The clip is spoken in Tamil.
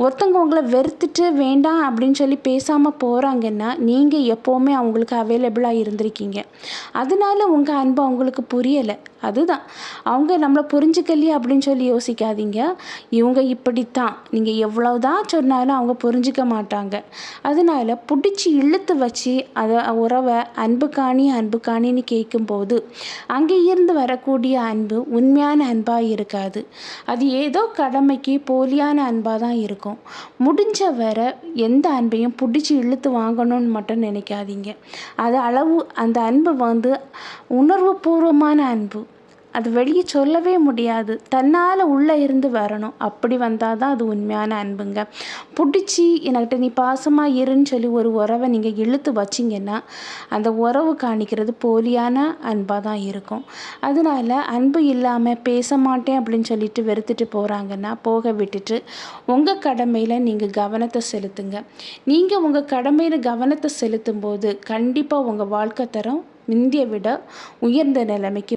ஒருத்தவங்க உங்களை வெறுத்துட்டு வேண்டாம் அப்படின்னு சொல்லி பேசாமல் போகிறாங்கன்னா நீங்கள் எப்போவுமே அவங்களுக்கு அவைலபிளாக இருந்திருக்கீங்க. அதனால உங்கள் அன்பு அவங்களுக்கு புரியலை. அதுதான் அவங்க நம்மளை புரிஞ்சுக்கலையே அப்படின்னு சொல்லி யோசிக்காதீங்க. இவங்க இப்படித்தான், நீங்கள் எவ்வளவுதான் சொன்னாலும் அவங்க புரிஞ்சிக்க மாட்டாங்க. அதனால பிடிச்சி இழுத்து வச்சு அதை உறவை அன்பு காணின்னு கேட்கும்போது அங்கே இருந்து வரக்கூடிய அன்பு உண்மையான அன்பாக இருக்காது. அது ஏதோ கடமைக்கு போலியான அன்பாக தான் இருக்கும். முடிஞ்ச வர எந்த அன்பையும் பிடிச்சி இழுத்து வாங்கணும்னு மட்டும் நினைக்காதீங்க. அது அளவு அந்த அன்பு உணர்வு பூர்வமான அன்பு. அது வெளியே சொல்லவே முடியாது. தன்னால் உள்ளே இருந்து வரணும். அப்படி வந்தால் தான் அது உண்மையான அன்புங்க. பிடிச்சி என்கிட்ட நீ பாசமாக இருன்னு சொல்லி ஒரு உறவை நீங்கள் இழுத்து வச்சிங்கன்னா அந்த உறவு காணிக்கிறது போலியான அன்பாக தான் இருக்கும். அதனால அன்பு இல்லாமல் பேச மாட்டேன் அப்படின்னு சொல்லிட்டு வெறுத்துட்டு போகிறாங்கன்னா போக விட்டுட்டு உங்கள் கடமையில் நீங்கள் கவனத்தை செலுத்துங்க. நீங்கள் உங்கள் கடமையில் கவனத்தை செலுத்தும் போது கண்டிப்பாக உங்கள் வாழ்க்கை தரம் முந்திய விட உயர்ந்த நிலைமைக்கு